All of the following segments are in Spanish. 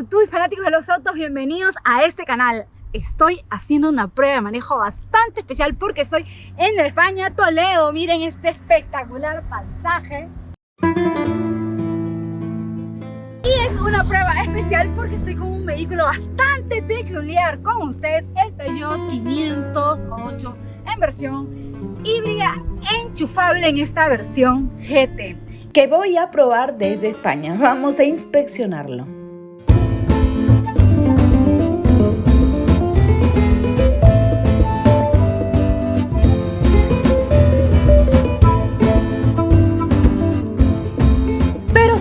YouTube y fanáticos de los autos, bienvenidos a este canal. Estoy haciendo una prueba de manejo bastante especial porque estoy en España, Toledo. Miren este espectacular paisaje. Y es una prueba especial porque estoy con un vehículo bastante peculiar con ustedes, el Peugeot 508 en versión híbrida enchufable en esta versión GT, que voy a probar desde España. Vamos a inspeccionarlo.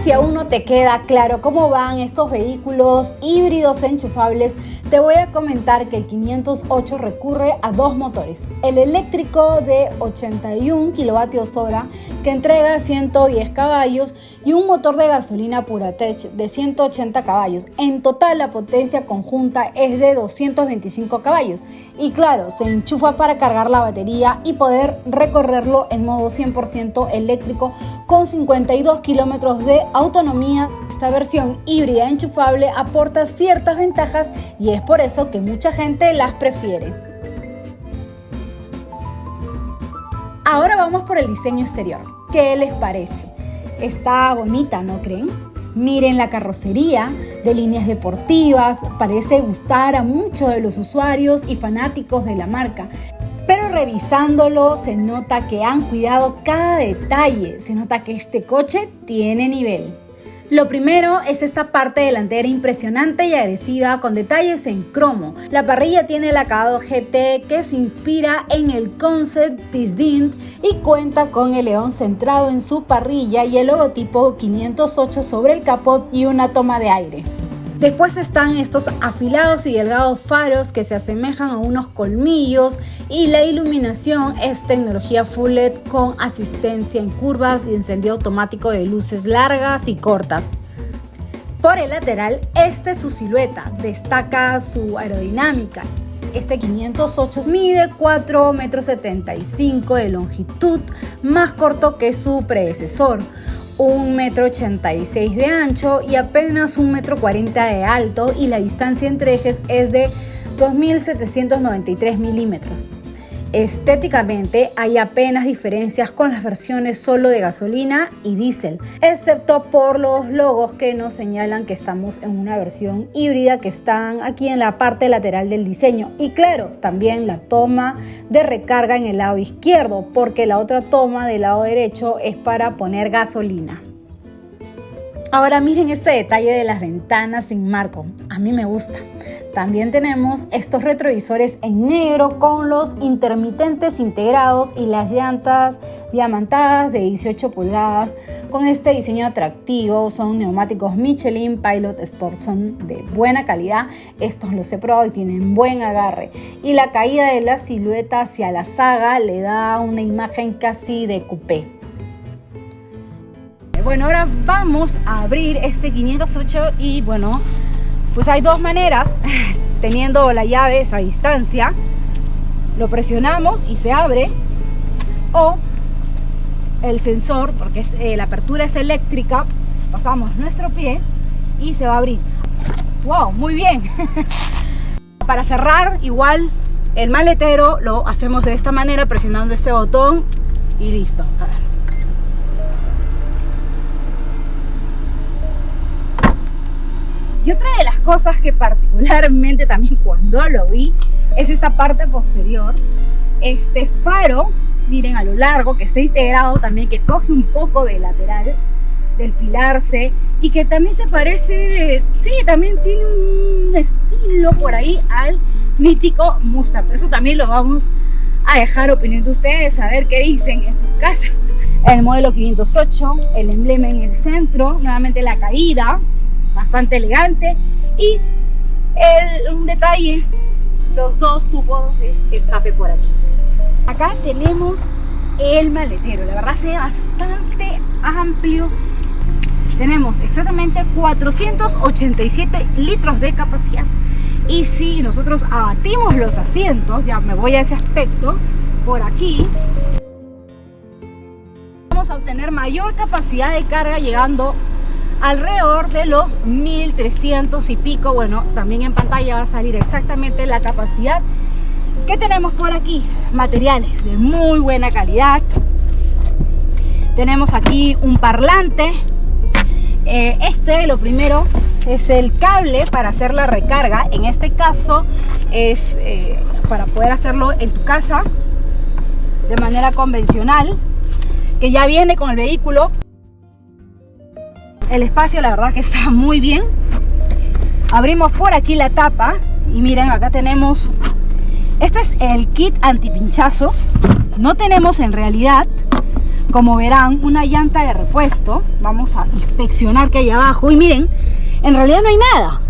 Si aún no te queda claro cómo van estos vehículos híbridos enchufables, te voy a comentar que el 508 recurre a dos motores. El eléctrico de 81 kWh que entrega 110 caballos y un motor de gasolina Puratech de 180 caballos. En total la potencia conjunta es de 225 caballos. Y claro, se enchufa para cargar la batería y poder recorrerlo en modo 100% eléctrico con 52 kilómetros de autonomía. Esta versión híbrida enchufable aporta ciertas ventajas y es por eso que mucha gente las prefiere. Ahora vamos por el diseño exterior. ¿Qué les parece? Está bonita, ¿no creen? Miren la carrocería de líneas deportivas, parece gustar a muchos de los usuarios y fanáticos de la marca. Pero revisándolo se nota que han cuidado cada detalle, se nota que este coche tiene nivel. Lo primero es esta parte delantera impresionante y agresiva con detalles en cromo. La parrilla tiene el acabado GT que se inspira en el concept Distinct y cuenta con el león centrado en su parrilla y el logotipo 508 sobre el capot y una toma de aire. Después están estos afilados y delgados faros que se asemejan a unos colmillos y la iluminación es tecnología Full LED con asistencia en curvas y encendido automático de luces largas y cortas. Por el lateral, esta es su silueta, destaca su aerodinámica. Este 508 mide 4,75 m de longitud, más corto que su predecesor. 1,86 m de ancho y apenas 1,40 m de alto, y la distancia entre ejes es de 2.793 milímetros. Estéticamente hay apenas diferencias con las versiones solo de gasolina y diésel, excepto por los logos que nos señalan que estamos en una versión híbrida que están aquí en la parte lateral del diseño. Y claro, también la toma de recarga en el lado izquierdo, porque la otra toma del lado derecho es para poner gasolina. Ahora miren este detalle de las ventanas sin marco, a mí me gusta. También tenemos estos retrovisores en negro con los intermitentes integrados y las llantas diamantadas de 18 pulgadas con este diseño atractivo. Son neumáticos Michelin Pilot Sport, son de buena calidad. Estos los he probado y tienen buen agarre. Y la caída de la silueta hacia la saga le da una imagen casi de coupé. Bueno, ahora vamos a abrir este 508 y bueno, pues hay dos maneras. Teniendo la llave a distancia, lo presionamos y se abre, o el sensor, porque la apertura es eléctrica, pasamos nuestro pie y se va a abrir. ¡Wow! Muy bien. Para cerrar, igual el maletero lo hacemos de esta manera, presionando este botón y listo. A ver. Y otra de las cosas que particularmente también cuando lo vi es esta parte posterior, este faro, miren a lo largo, que está integrado también, que coge un poco de lateral del pilar C y que también se parece, sí, también tiene un estilo por ahí al mítico Mustang. Pero eso también lo vamos a dejar opinión de ustedes, a ver qué dicen en sus casas. El modelo 508, el emblema en el centro, nuevamente la caída, bastante elegante, y un detalle, los dos tubos de escape por aquí. Acá tenemos el maletero, la verdad se ve bastante amplio. Tenemos exactamente 487 litros de capacidad, y si nosotros abatimos los asientos, ya me voy a ese aspecto por aquí, vamos a obtener mayor capacidad de carga, llegando alrededor de los 1300 y pico. Bueno, también en pantalla va a salir exactamente la capacidad. ¿Qué tenemos por aquí? Materiales de muy buena calidad. Tenemos aquí un parlante. Lo primero es el cable para hacer la recarga. En este caso es para poder hacerlo en tu casa de manera convencional, que ya viene con el vehículo. El espacio la verdad que está muy bien. Abrimos por aquí la tapa y miren, acá tenemos, este es el kit antipinchazos. No tenemos en realidad, como verán, una llanta de repuesto. Vamos a inspeccionar qué hay abajo y miren, en realidad no hay nada.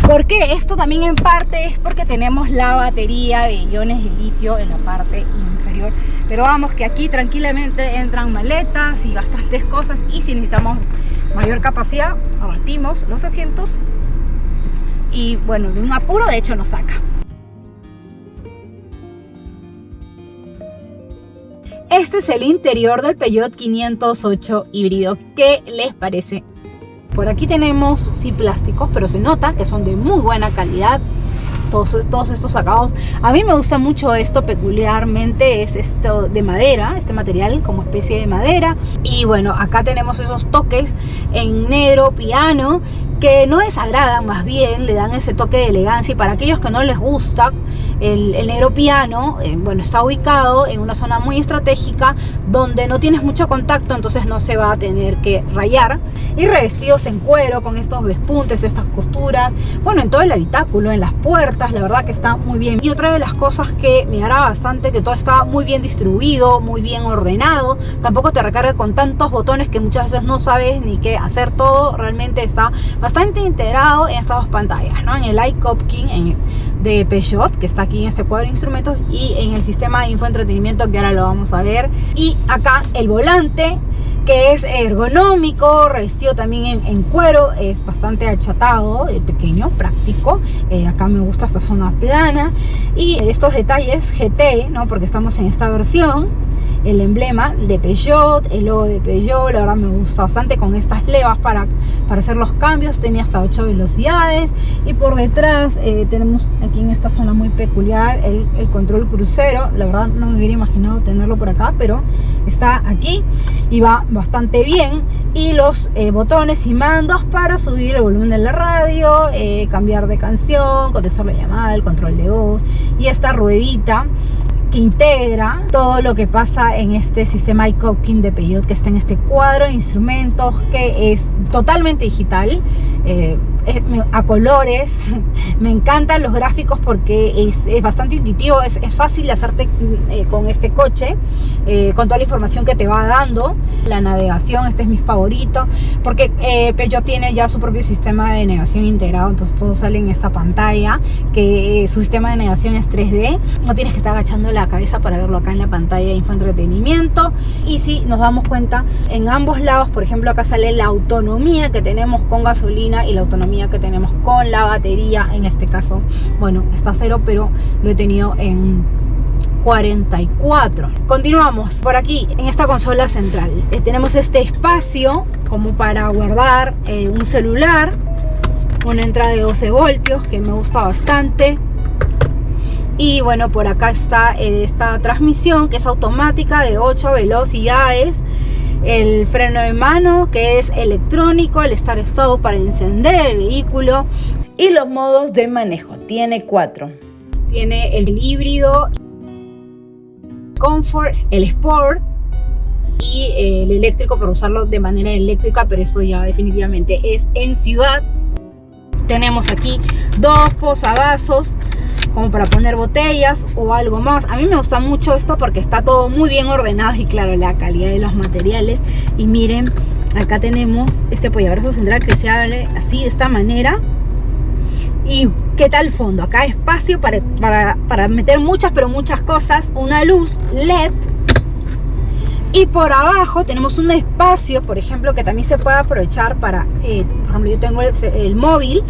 ¿Por qué? Esto también en parte es porque tenemos la batería de iones de litio en la parte inferior. Pero vamos, que aquí tranquilamente entran maletas y bastantes cosas, y si necesitamos mayor capacidad, abatimos los asientos y bueno, de un apuro de hecho nos saca. Este es el interior del Peugeot 508 híbrido. ¿Qué les parece? Por aquí tenemos, sí, plásticos, pero se nota que son de muy buena calidad. Todos estos acabados. A mí me gusta mucho esto, peculiarmente es esto de madera, este material como especie de madera. Y bueno, acá tenemos esos toques en negro piano que no desagradan, más bien le dan ese toque de elegancia. Y para aquellos que no les gusta el negro piano, bueno, está ubicado en una zona muy estratégica donde no tienes mucho contacto, entonces no se va a tener que rayar. Y revestidos en cuero con estos despuntes, estas costuras, bueno, en todo el habitáculo, en las puertas, la verdad que está muy bien. Y otra de las cosas que me agrada bastante, que todo está muy bien distribuido, muy bien ordenado. Tampoco te recarga con tantos botones que muchas veces no sabes ni qué hacer. Todo realmente está bastante integrado en estas dos pantallas, ¿no? En el iCopking de Peugeot, que está aquí en este cuadro de instrumentos, y en el sistema de infoentretenimiento, que ahora lo vamos a ver. Y acá el volante, que es ergonómico, revestido también en cuero, es bastante achatado, pequeño, práctico. Acá me gusta esta zona plana y estos detalles GT, ¿no? Porque estamos en esta versión. El emblema de Peugeot, el logo de Peugeot, la verdad me gusta bastante, con estas levas para hacer los cambios. Tenía hasta 8 velocidades. Y por detrás tenemos aquí en esta zona muy peculiar el control crucero. La verdad no me hubiera imaginado tenerlo por acá, pero está aquí y va bastante bien. Y los botones y mandos para subir el volumen de la radio, cambiar de canción, contestar la llamada, el control de voz, y esta ruedita que integra todo lo que pasa en este sistema iCopking de Peugeot, que está en este cuadro de instrumentos, que es totalmente digital, a colores. Me encantan los gráficos porque es bastante intuitivo, es fácil de hacerte con este coche, con toda la información que te va dando. La navegación, este es mi favorito, porque Peugeot tiene ya su propio sistema de navegación integrado, entonces todo sale en esta pantalla, que su sistema de navegación es 3D, no tienes que estar agachando la cabeza para verlo acá en la pantalla de infoentretenimiento. Y si nos damos cuenta, en ambos lados, por ejemplo, acá sale la autonomía que tenemos con gasolina y la autonomía que tenemos con la batería. En este caso, bueno, está 0, pero lo he tenido en 44. Continuamos por aquí en esta consola central. Tenemos este espacio como para guardar un celular, una entrada de 12 voltios que me gusta bastante. Y bueno, por acá está esta transmisión que es automática de 8 velocidades. El freno de mano, que es electrónico, el start-stop para encender el vehículo. Y los modos de manejo, tiene 4. Tiene el híbrido, Comfort, el Sport y el eléctrico para usarlo de manera eléctrica, pero eso ya definitivamente es en ciudad. Tenemos aquí 2 posavasos como para poner botellas o algo más. A mí me gusta mucho esto porque está todo muy bien ordenado y claro, la calidad de los materiales. Y miren, acá tenemos este apoyabrazo central que se abre así, de esta manera. Y qué tal el fondo, acá hay espacio para meter muchas, pero muchas cosas. Una luz LED Y por abajo tenemos un espacio, por ejemplo, que también se puede aprovechar para, por ejemplo, yo tengo el móvil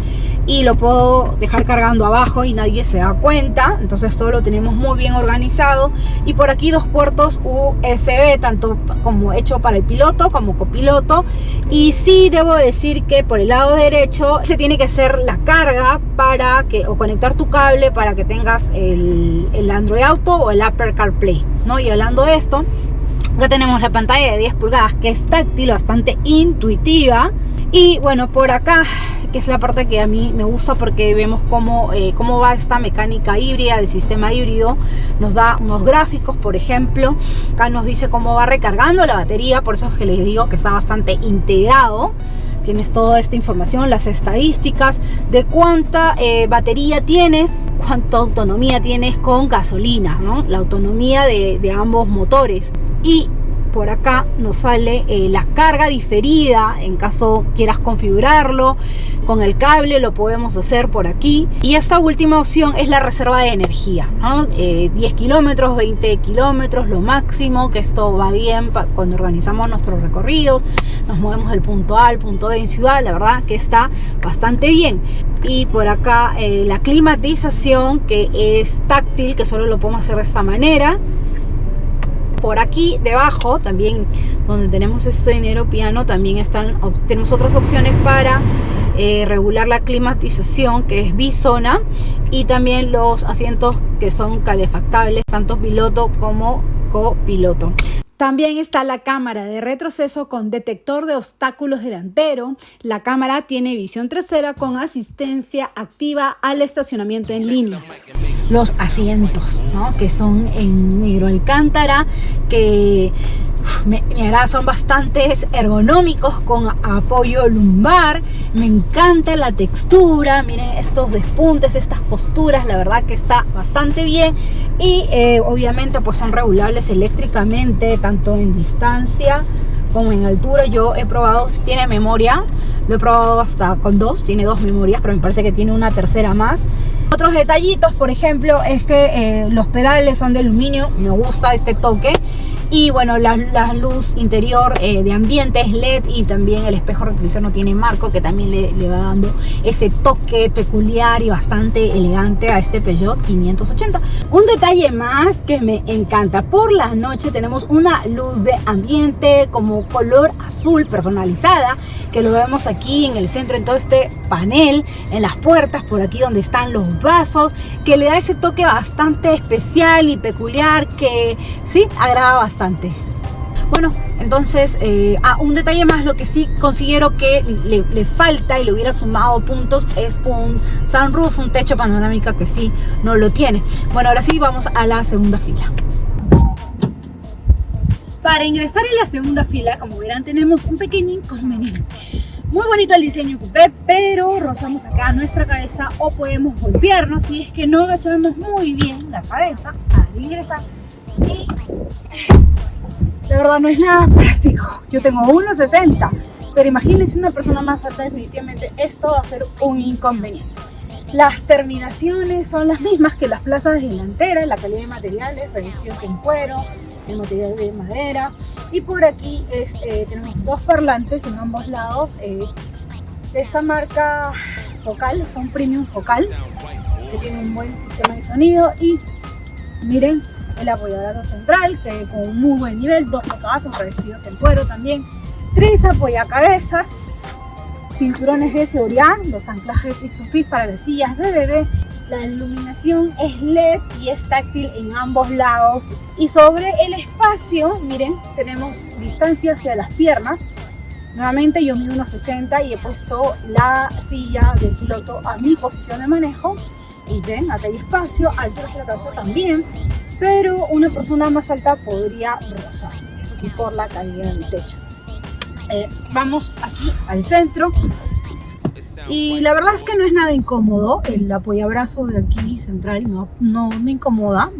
y lo puedo dejar cargando abajo y nadie se da cuenta. Entonces todo lo tenemos muy bien organizado. Y por aquí 2 puertos USB, tanto como hecho para el piloto como copiloto. Y sí debo decir que por el lado derecho se tiene que hacer la carga para que, o conectar tu cable para que tengas el Android Auto o el Apple CarPlay, ¿no? Y hablando de esto, acá tenemos la pantalla de 10 pulgadas que es táctil, bastante intuitiva. Y bueno, por acá, que es la parte que a mí me gusta porque vemos cómo va esta mecánica híbrida, del sistema híbrido. Nos da unos gráficos, por ejemplo. Acá nos dice cómo va recargando la batería, por eso es que les digo que está bastante integrado. Tienes toda esta información, las estadísticas de cuánta batería tienes, cuánta autonomía tienes con gasolina, ¿no? La autonomía de ambos motores. Y por acá nos sale la carga diferida en caso quieras configurarlo con el cable, lo podemos hacer por aquí. Y esta última opción es la reserva de energía, ¿no? 10 kilómetros, 20 kilómetros lo máximo, que esto va bien cuando organizamos nuestros recorridos, nos movemos del punto A al punto B en ciudad. La verdad que está bastante bien. Y por acá la climatización, que es táctil, que solo lo podemos hacer de esta manera. Por aquí debajo también, donde tenemos este dinero piano, también tenemos otras opciones para regular la climatización, que es bisona, y también los asientos que son calefactables, tanto piloto como copiloto. También está la cámara de retroceso con detector de obstáculos delantero. La cámara tiene visión trasera con asistencia activa al estacionamiento en línea. Los asientos, ¿no? Que son en negro alcántara, que son bastante ergonómicos, con apoyo lumbar. Me encanta la textura, miren estos despuntes, estas posturas, la verdad que está bastante bien. Y obviamente pues son regulables eléctricamente, tanto en distancia como en altura. Yo he probado, si tiene memoria, lo he probado hasta con 2, tiene 2 memorias, pero me parece que tiene una tercera más. Otros detallitos, por ejemplo, es que los pedales son de aluminio, me gusta este toque. Y bueno, la luz interior de ambiente es LED, y también el espejo retrovisor no tiene marco, que también le va dando ese toque peculiar y bastante elegante a este Peugeot 580. Un detalle más que me encanta: por la noche tenemos una luz de ambiente como color azul personalizada, que lo vemos aquí en el centro, en todo este panel, en las puertas, por aquí donde están los vasos, que le da ese toque bastante especial y peculiar que sí agrada bastante. Bueno, entonces, un detalle más, lo que sí considero que le falta y le hubiera sumado puntos, es un sunroof, un techo panorámica, que sí no lo tiene. Bueno, ahora sí vamos a la segunda fila. Para ingresar en la segunda fila, como verán, tenemos un pequeño inconveniente. Muy bonito el diseño coupé, pero rozamos acá nuestra cabeza o podemos golpearnos si es que no agachamos muy bien la cabeza al ingresar. Y la verdad no es nada práctico. Yo tengo 1,60, pero imagínense una persona más alta, definitivamente esto va a ser un inconveniente. Las terminaciones son las mismas que las plazas delanteras, la calidad de materiales, revestidos en cuero, el material de madera. Y por aquí tenemos 2 parlantes en ambos lados de esta marca Focal, son Premium Focal, que tienen un buen sistema de sonido. Y miren el apoyador central, que con un muy buen nivel, 2 posavasos revestidos en cuero también, 3 apoyacabezas, cinturones de seguridad, los anclajes Isofix para las sillas de bebé. La iluminación es LED y es táctil en ambos lados. Y sobre el espacio, miren, tenemos distancia hacia las piernas. Nuevamente yo mido 1,60 y he puesto la silla del piloto a mi posición de manejo. Y ven, acá hay espacio, altura hacia la cabeza también. Pero una persona más alta podría rozar, eso sí, por la caída del techo. Vamos aquí al centro. Y la verdad es que no es nada incómodo. El apoyabrazo de aquí central no incomoda,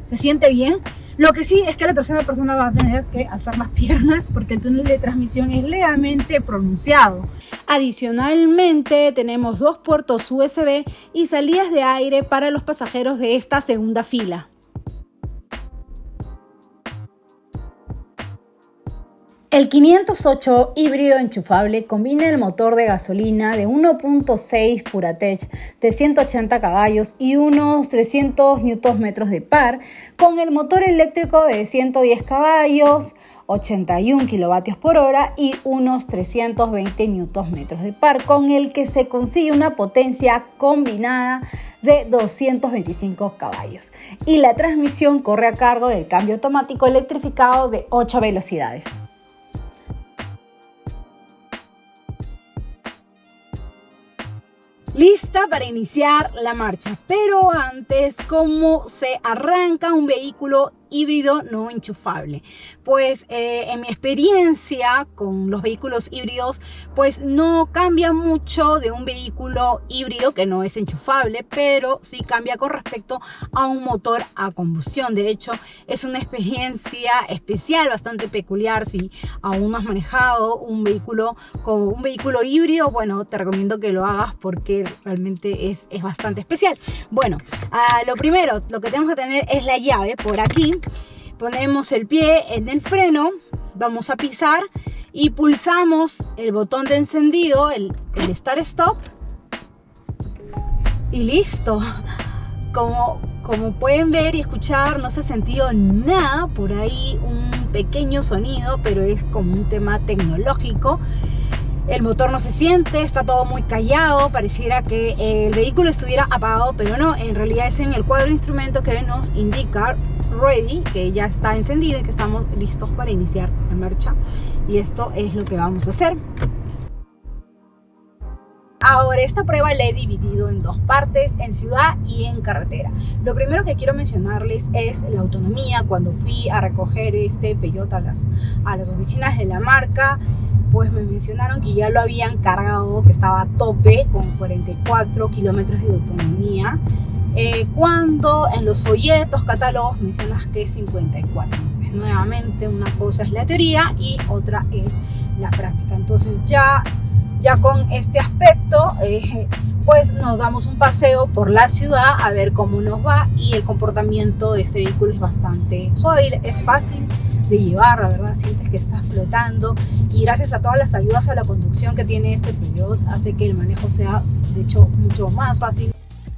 se siente bien. Lo que sí es que la tercera persona va a tener que alzar las piernas porque el túnel de transmisión es levemente pronunciado. Adicionalmente tenemos 2 puertos USB y salidas de aire para los pasajeros de esta segunda fila. El 508 híbrido enchufable combina el motor de gasolina de 1.6 Puratech de 180 caballos y unos 300 Nm de par con el motor eléctrico de 110 caballos, 81 kilovatios por hora y unos 320 Nm de par, con el que se consigue una potencia combinada de 225 caballos. Y la transmisión corre a cargo del cambio automático electrificado de 8 velocidades. Lista para iniciar la marcha, pero antes, ¿cómo se arranca un vehículo híbrido no enchufable? Pues en mi experiencia con los vehículos híbridos, pues no cambia mucho de un vehículo híbrido que no es enchufable, pero sí cambia con respecto a un motor a combustión. De hecho, es una experiencia especial, bastante peculiar. Si aún no has manejado un vehículo híbrido, bueno, te recomiendo que lo hagas porque realmente es bastante especial. Bueno, lo primero, lo que tenemos que tener es la llave por aquí. Ponemos el pie en el freno, vamos a pisar y pulsamos el botón de encendido, el Start Stop, y listo. Como pueden ver y escuchar, no se ha sentido nada, por ahí un pequeño sonido, pero es como un tema tecnológico. El motor no se siente, está todo muy callado, pareciera que el vehículo estuviera apagado, pero no, en realidad es en el cuadro de instrumentos que nos indica ready, que ya está encendido y que estamos listos para iniciar la marcha. Y esto es lo que vamos a hacer. Ahora, esta prueba la he dividido en dos partes, en ciudad y en carretera. Lo primero que quiero mencionarles es la autonomía. Cuando fui a recoger este Peugeot a las oficinas de la marca, pues me mencionaron que ya lo habían cargado, que estaba a tope con 44 kilómetros de autonomía, cuando en los folletos, catálogos mencionas que es 54. Pues nuevamente, una cosa es la teoría y otra es la práctica. Entonces ya con este aspecto, pues nos damos un paseo por la ciudad a ver cómo nos va, y el comportamiento de este vehículo es bastante suave, es fácil de llevar, la verdad, sientes que estás flotando, y gracias a todas las ayudas a la conducción que tiene este Peugeot, hace que el manejo sea de hecho mucho más fácil.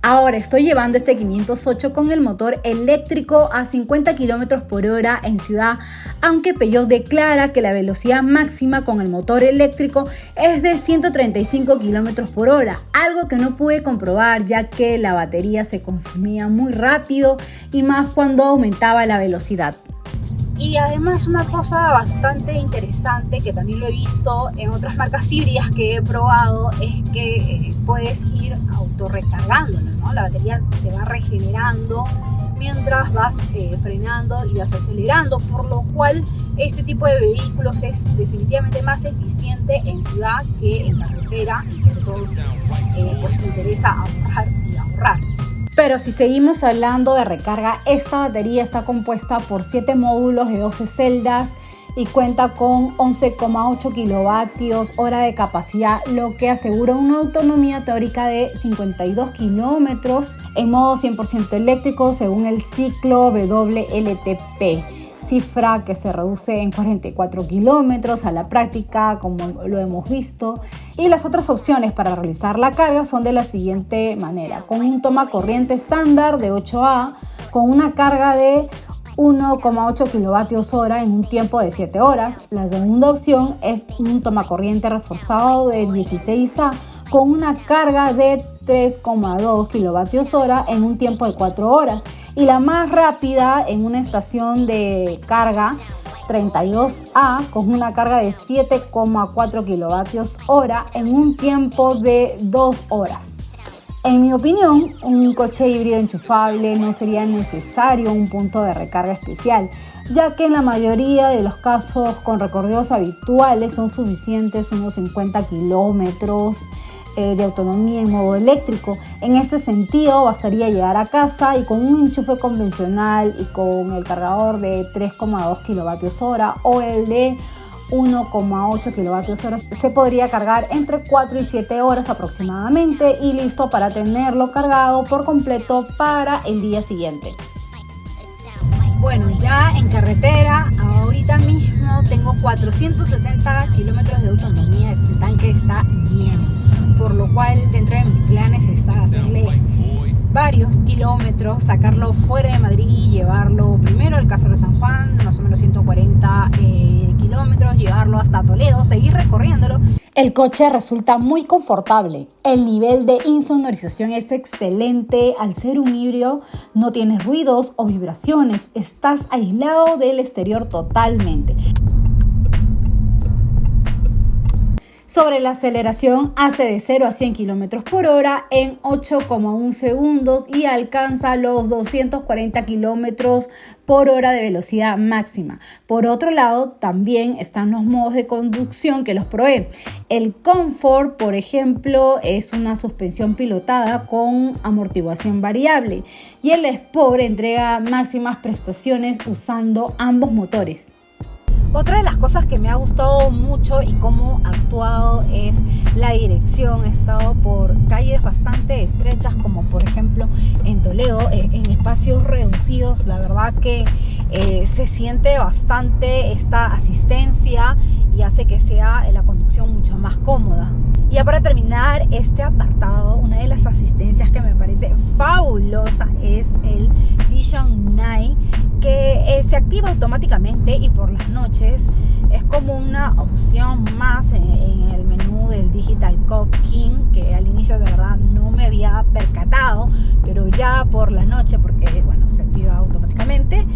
Ahora estoy llevando este 508 con el motor eléctrico a 50 km por hora en ciudad, aunque Peugeot declara que la velocidad máxima con el motor eléctrico es de 135 km por hora, algo que no pude comprobar ya que la batería se consumía muy rápido y más cuando aumentaba la velocidad. Y además, una cosa bastante interesante que también lo he visto en otras marcas híbridas que he probado es que puedes ir autorrecargándolo, ¿no? La batería se va regenerando mientras vas frenando y vas acelerando, por lo cual este tipo de vehículos es definitivamente más eficiente en ciudad que en carretera, y sobre todo pues te interesa ahorrar y ahorrar. Pero si seguimos hablando de recarga, esta batería está compuesta por 7 módulos de 12 celdas y cuenta con 11,8 kilovatios hora de capacidad, lo que asegura una autonomía teórica de 52 kilómetros en modo 100% eléctrico según el ciclo WLTP, cifra que se reduce en 44 kilómetros a la práctica, como lo hemos visto. Y las otras opciones para realizar la carga son de la siguiente manera: con un tomacorriente estándar de 8A, con una carga de 1,8 kilovatios hora en un tiempo de 7 horas. La segunda opción es un tomacorriente reforzado de 16A con una carga de 3,2 kilovatios hora en un tiempo de 4 horas. Y la más rápida en una estación de carga 32A con una carga de 7,4 kilovatios hora en un tiempo de 2 horas. En mi opinión, un coche híbrido enchufable no sería necesario un punto de recarga especial, ya que en la mayoría de los casos con recorridos habituales son suficientes unos 50 kilómetros de autonomía en modo eléctrico. En este sentido, bastaría llegar a casa y con un enchufe convencional y con el cargador de 3,2 kilovatios hora o el de 1,8 kilovatios hora se podría cargar entre 4 y 7 horas aproximadamente, y listo para tenerlo cargado por completo para el día siguiente. Bueno, ya en carretera, ahorita mismo mismo tengo 460 kilómetros de autonomía. Este tanque está lleno, por lo cual dentro de mis planes está hacerle varios kilómetros, sacarlo fuera de Madrid y llevarlo primero al Alcázar de San Juan, más o menos 140 kilómetros, llevarlo hasta Toledo, seguir recorriéndolo. El coche resulta muy confortable, el nivel de insonorización es excelente, al ser un híbrido no tienes ruidos o vibraciones, estás aislado del exterior totalmente. Sobre la aceleración, hace de 0 a 100 km por hora en 8,1 segundos y alcanza los 240 km por hora de velocidad máxima. Por otro lado, también están los modos de conducción que los provee. El Comfort, por ejemplo, es una suspensión pilotada con amortiguación variable y el Sport entrega máximas prestaciones usando ambos motores. Otra de las cosas que me ha gustado mucho y cómo ha actuado es la dirección. He estado por calles bastante estrechas, como por ejemplo en Toledo, en espacios reducidos. La verdad que se siente bastante esta asistencia y hace que sea la conducción mucho más cómoda. Y ya para terminar este apartado, una de las asistencias que me parece fabulosa es el Vision Night, que se activa automáticamente y por las noches es como una opción más en el menú del Digital Cockpit, que al inicio de verdad no me había percatado, pero ya por la noche, porque bueno, se activa automáticamente,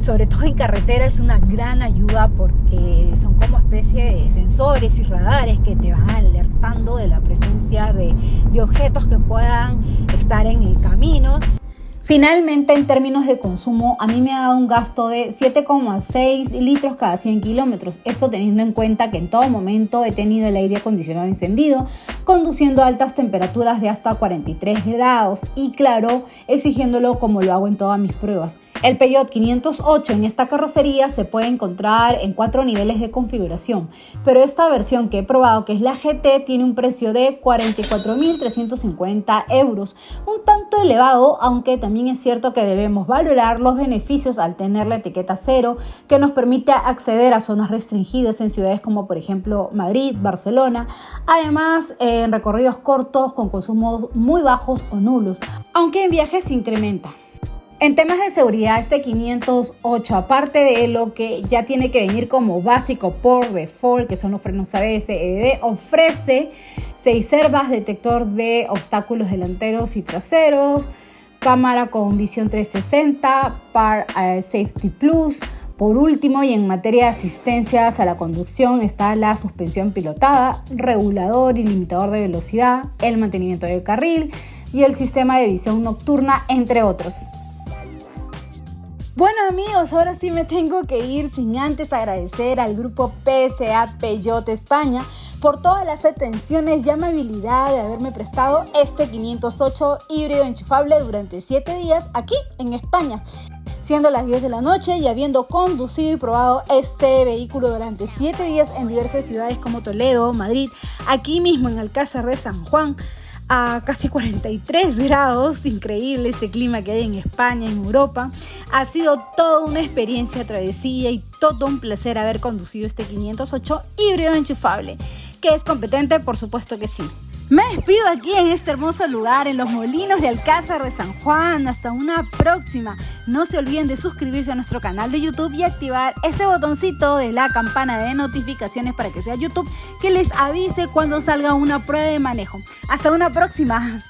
sobre todo en carretera es una gran ayuda porque son como especie de sensores y radares que te van alertando de la presencia de objetos que puedan estar en el camino. Finalmente, en términos de consumo, a mí me ha dado un gasto de 7,6 litros cada 100 kilómetros. Esto teniendo en cuenta que en todo momento he tenido el aire acondicionado encendido, conduciendo a altas temperaturas de hasta 43 grados y claro, exigiéndolo como lo hago en todas mis pruebas. El Peugeot 508 en esta carrocería se puede encontrar en 4 niveles de configuración, pero esta versión que he probado, que es la GT, tiene un precio de 44.350 euros, un tanto elevado, aunque también es cierto que debemos valorar los beneficios al tener la etiqueta cero, que nos permite acceder a zonas restringidas en ciudades como por ejemplo Madrid, Barcelona, además en recorridos cortos con consumos muy bajos o nulos, aunque en viajes se incrementa. En temas de seguridad, este 508, aparte de lo que ya tiene que venir como básico por default, que son los frenos ABS, EBD, ofrece 6 airbags, detector de obstáculos delanteros y traseros, cámara con visión 360, Park Safety Plus. Por último, y en materia de asistencias a la conducción, está la suspensión pilotada, regulador y limitador de velocidad, el mantenimiento del carril y el sistema de visión nocturna, entre otros. Bueno amigos, ahora sí me tengo que ir sin antes agradecer al grupo PSA Peugeot España por todas las atenciones y amabilidad de haberme prestado este 508 híbrido enchufable durante 7 días aquí en España. Siendo las 10 de la noche y habiendo conducido y probado este vehículo durante 7 días en diversas ciudades como Toledo, Madrid, aquí mismo en Alcázar de San Juan, a casi 43 grados, increíble este clima que hay en España, en Europa. Ha sido toda una experiencia travesía y todo un placer haber conducido este 508 híbrido enchufable. ¿Que es competente? Por supuesto que sí. Me despido aquí en este hermoso lugar, en los Molinos de Alcázar de San Juan. Hasta una próxima. No se olviden de suscribirse a nuestro canal de YouTube y activar ese botoncito de la campana de notificaciones para que sea YouTube que les avise cuando salga una prueba de manejo. Hasta una próxima.